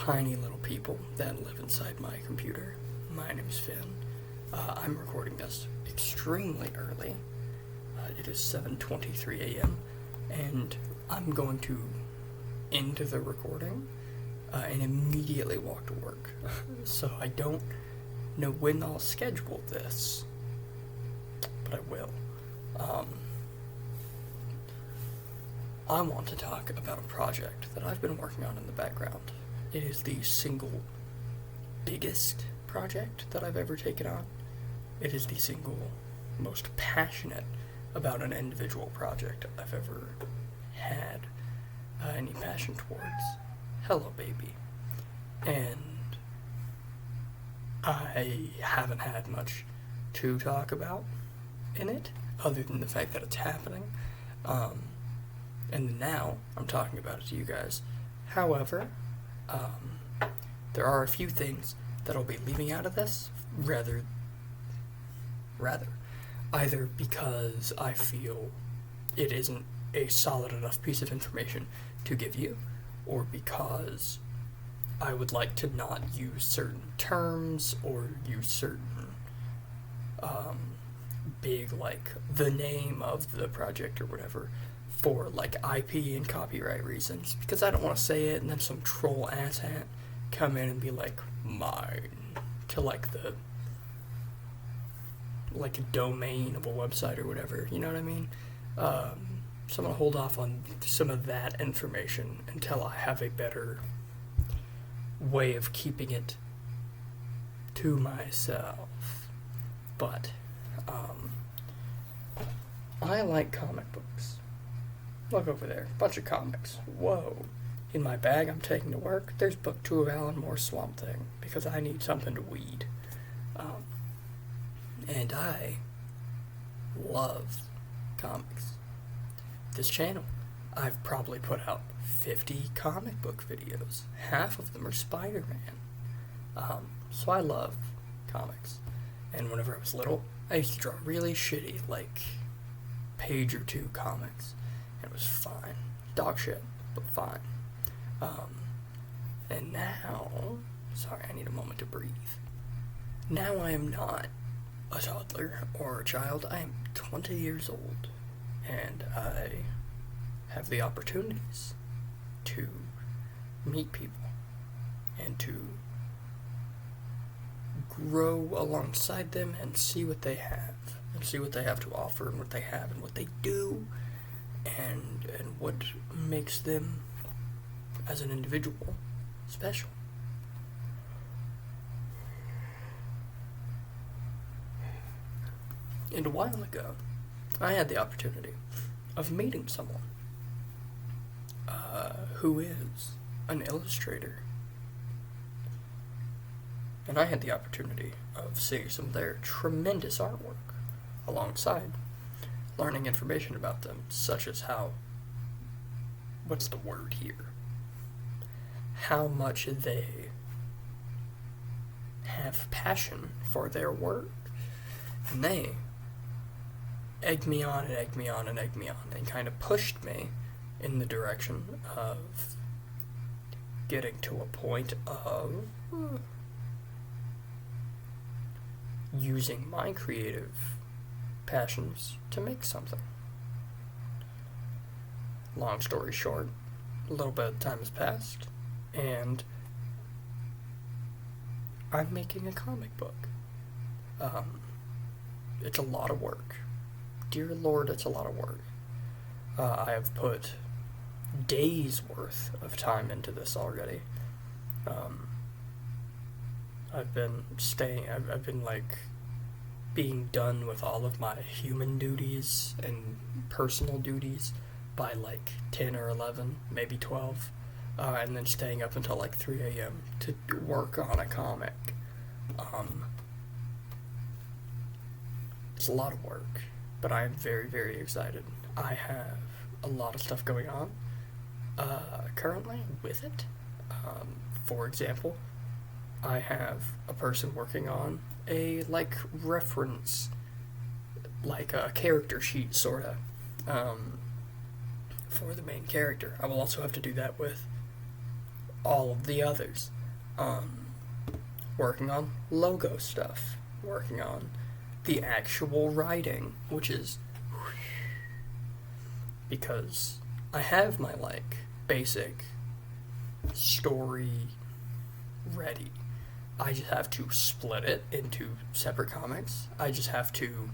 tiny little people that live inside my computer. My name is Finn. I'm recording this extremely early. It is 7:23 a.m. and I'm going to end the recording and immediately walk to work. So I don't know when I'll schedule this, but I will. I want to talk about a project that I've been working on in the background. It is the single biggest project that I've ever taken on. It is the single most passionate about an individual project I've ever had any passion towards. Hello, baby. And I haven't had much to talk about in it, other than the fact that it's happening. And now I'm talking about it to you guys. However, there are a few things that I'll be leaving out of this, rather, either because I feel it isn't a solid enough piece of information to give you, or because I would like to not use certain terms or use certain big, like, the name of the project or whatever for, like, IP and copyright reasons, because I don't want to say it and then some troll asshat come in and be like, mine, to, like, the, like, a domain of a website or whatever, you know what I mean? So I'm going to hold off on some of that information until I have a better way of keeping it to myself. But, I like comic books. Look over there, bunch of comics. Whoa. In my bag I'm taking to work, there's book 2 of Alan Moore's Swamp Thing, because I need something to read. And I love comics. This channel, I've probably put out 50 comic book videos. Half of them are Spider-Man. So I love comics. And whenever I was little, I used to draw really shitty, like, page or 2 comics. It was fine. Dog shit, but fine. And now, sorry, I need a moment to breathe. Now I am not a toddler or a child. I am 20 years old, and I have the opportunities to meet people and to grow alongside them and see what they have, and see what they have to offer, and what they have, and what they do, and what makes them as an individual special. And a while ago, I had the opportunity of meeting someone who is an illustrator. And I had the opportunity of seeing some of their tremendous artwork alongside learning information about them, such as what's the word here? How much they have passion for their work. And they egged me on and egged me on and egged me on and kind of pushed me in the direction of getting to a point of using my creative passions to make something. Long story short, a little bit of time has passed, and I'm making a comic book. It's a lot of work. Dear Lord, it's a lot of work. I have put days worth of time into this already. I've been like being done with all of my human duties and personal duties by like 10 or 11, maybe 12, and then staying up until like 3 a.m. to work on a comic. It's a lot of work, but I am very, very excited. I have a lot of stuff going on currently with it. For example, I have a person working on a, like, reference, like a character sheet, sorta, for the main character. I will also have to do that with all of the others. Working on logo stuff, working on the actual writing, which is because I have my like basic story ready. I just have to split it into separate comics. I just have to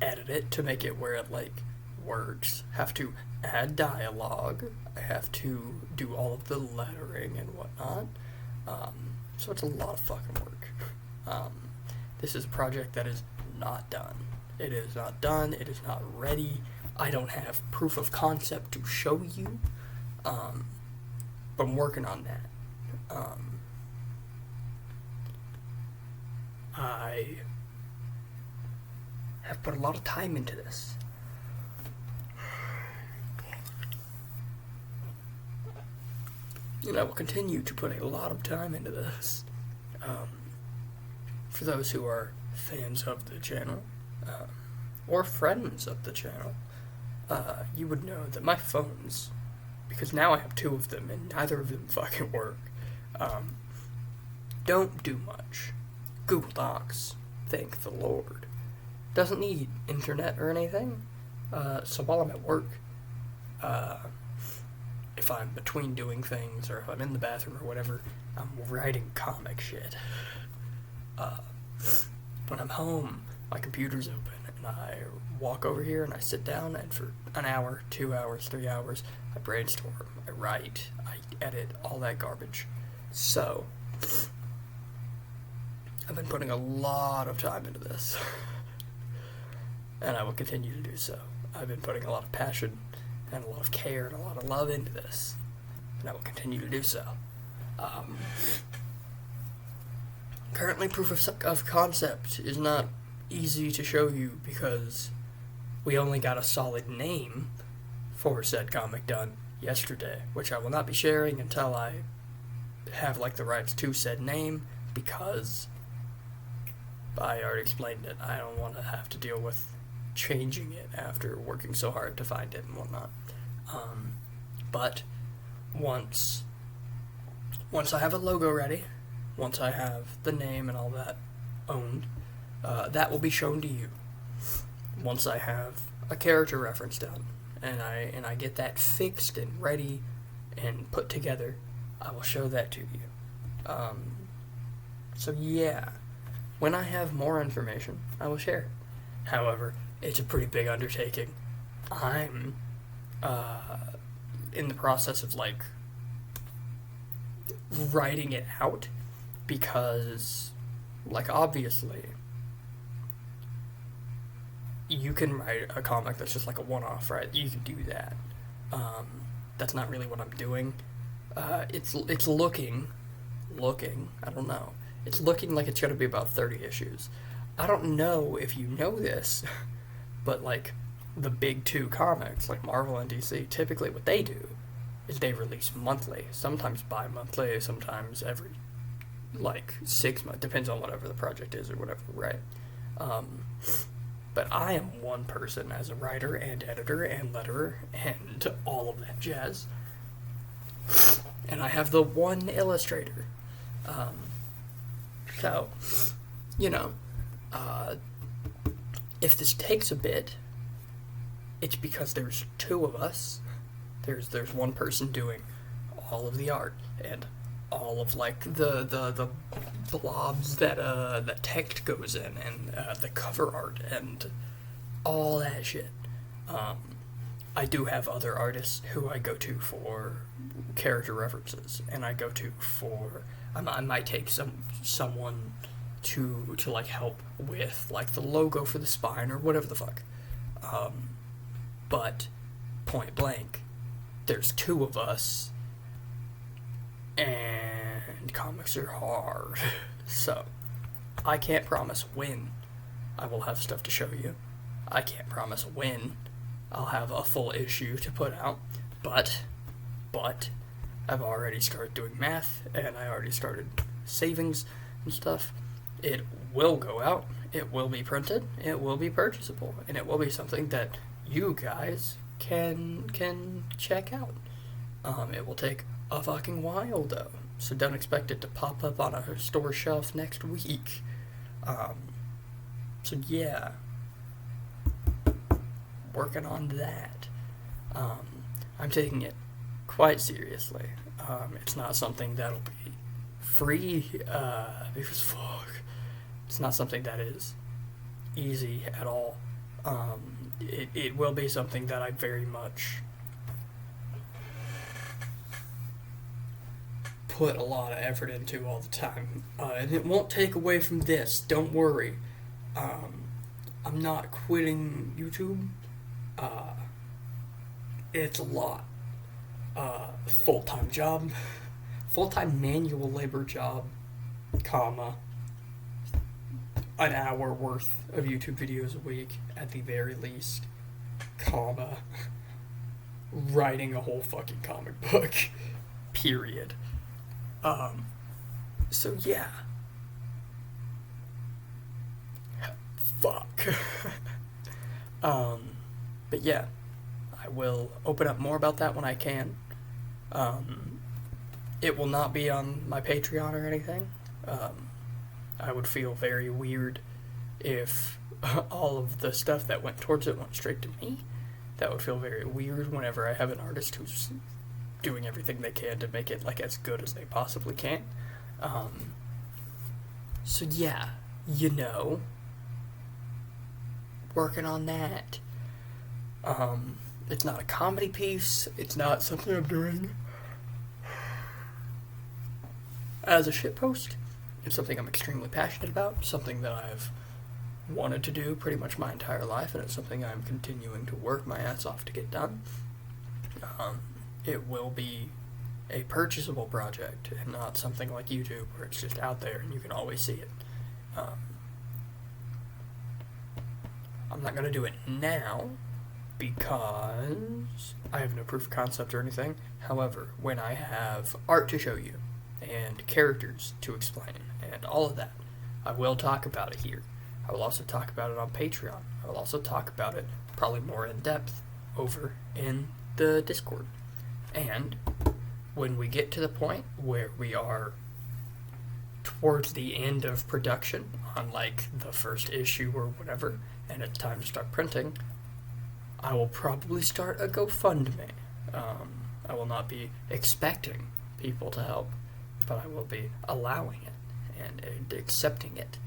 edit it to make it where it like works. Have to add dialogue. I have to do all of the lettering and whatnot. So it's a lot of fucking work. This is a project that is not done. It is not done. It is not ready. I don't have proof of concept to show you. But I'm working on that. I have put a lot of time into this. And I will continue to put a lot of time into this. For those who are fans of the channel, or friends of the channel, you would know that my phones, because now I have two of them and neither of them fucking work, don't do much. Google Docs, thank the Lord, doesn't need internet or anything, so while I'm at work, if I'm between doing things, or if I'm in the bathroom or whatever, I'm writing comic shit. When I'm home, my computer's open, and I walk over here and I sit down, and for an hour, 2 hours, 3 hours, I brainstorm, I write, I edit, all that garbage. So, I've been putting a lot of time into this, and I will continue to do so. I've been putting a lot of passion and a lot of care and a lot of love into this, and I will continue to do so. Currently, proof of concept is not easy to show you because we only got a solid name for said comic done yesterday, which I will not be sharing until I have like the rights to said name, because I already explained it. I don't want to have to deal with changing it after working so hard to find it and whatnot. But once I have a logo ready, once I have the name and all that owned, that will be shown to you. Once I have a character reference done, and I get that fixed and ready and put together, I will show that to you. So yeah, when I have more information, I will share it. However, it's a pretty big undertaking. I'm in the process of like writing it out, because like obviously you can write a comic that's just like a one-off, right? You can do that. That's not really what I'm doing. It's looking, I don't know. It's looking like it's going to be about 30 issues. I don't know if you know this, but like the big two comics, like Marvel and DC, typically what they do is they release monthly, sometimes bi-monthly, sometimes every like 6 months, depends on whatever the project is or whatever, right? But I am one person as a writer and editor and letterer and all of that jazz. And I have the one illustrator. So, you know, if this takes a bit, it's because there's two of us. There's one person doing all of the art and all of like the blobs that text goes in, and the cover art and all that shit. I do have other artists who I go to for character references, and I go to for I might take someone to like help with like the logo for the spine or whatever the fuck. But point blank, there's two of us, and comics are hard. So I can't promise when I will have stuff to show you. I can't promise when I'll have a full issue to put out, but I've already started doing math, and I already started savings and stuff. It will go out, it will be printed, it will be purchasable, and it will be something that you guys can check out. It will take a fucking while, though. So don't expect it to pop up on a store shelf next week. So yeah, working on that. I'm taking it quite seriously. It's not something that'll be free, because fuck, it's not something that is easy at all. It will be something that I very much put a lot of effort into all the time. And it won't take away from this, don't worry. I'm not quitting YouTube. It's a lot. Full-time job, full-time manual labor job, comma, an hour worth of YouTube videos a week at the very least, comma, writing a whole fucking comic book, period. So yeah. Fuck. But yeah, I will open up more about that when I can. It will not be on my Patreon or anything. I would feel very weird if all of the stuff that went towards it went straight to me. That would feel very weird whenever I have an artist who's doing everything they can to make it like as good as they possibly can. So yeah, you know, working on that. It's not a comedy piece. It's not something I'm doing as a shitpost. It's something I'm extremely passionate about, something that I've wanted to do pretty much my entire life, and it's something I'm continuing to work my ass off to get done. It will be a purchasable project and not something like YouTube where it's just out there and you can always see it. I'm not going to do it now because I have no proof of concept or anything. However, when I have art to show you and characters to explain and all of that, I will talk about it here. I will also talk about it on Patreon. I will also talk about it probably more in depth over in the Discord. And when we get to the point where we are towards the end of production on like the first issue or whatever, and it's time to start printing, I will probably start a GoFundMe. I will not be expecting people to help, but I will be allowing it and accepting it.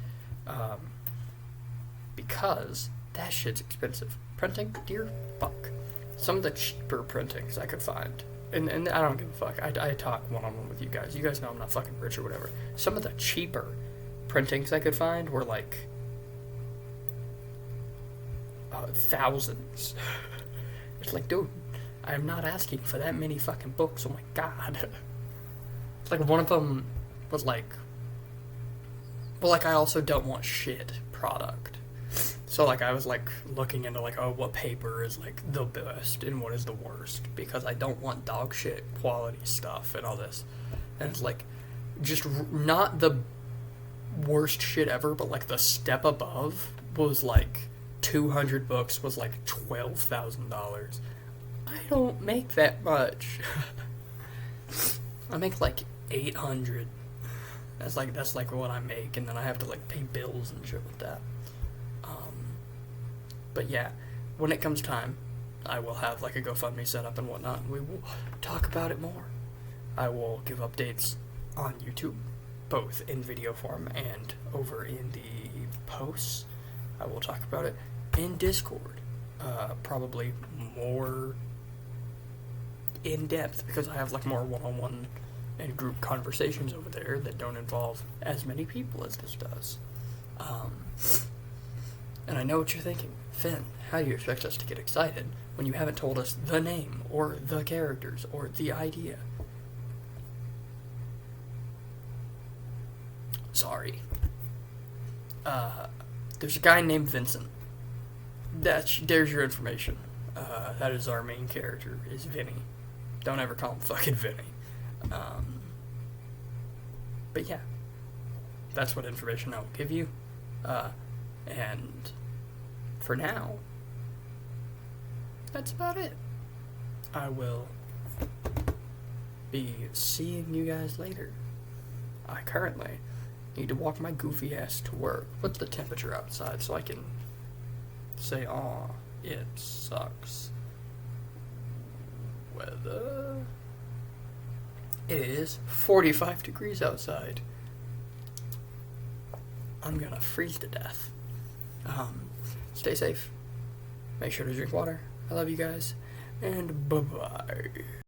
Because that shit's expensive. Printing, dear fuck. Some of the cheaper printings I could find, and I don't give a fuck, I talk one-on-one with you guys. You guys know I'm not fucking rich or whatever. Some of the cheaper printings I could find were like thousands. It's like, dude, I am not asking for that many fucking books. Oh my god. It's like one of them was like, well, like I also don't want shit product. So like I was like looking into like, oh, what paper is like the best and what is the worst, because I don't want dog shit quality stuff and all this. And it's like just not the worst shit ever, but like the step above was like 200 books was like $12,000. I don't make that much. I make like 800. That's like what I make, and then I have to like pay bills and shit with that. But yeah, when it comes time, I will have like a GoFundMe set up and whatnot, and we will talk about it more. I will give updates on YouTube, both in video form and over in the posts. I will talk about it in Discord, probably more in depth, because I have like more one-on-one and group conversations over there that don't involve as many people as this does. And I know what you're thinking. Finn, how do you expect us to get excited when you haven't told us the name or the characters or the idea? Sorry. There's a guy named Vincent. There's your information. That is our main character, is Vinny. Don't ever call him fucking Vinny. But yeah, that's what information I will give you. And for now, that's about it. I will be seeing you guys later. I currently need to walk my goofy ass to work. What's the temperature outside so I can say, aw, it sucks. Weather. It is 45 degrees outside. I'm gonna freeze to death. Stay safe. Make sure to drink water. I love you guys. And bye-bye.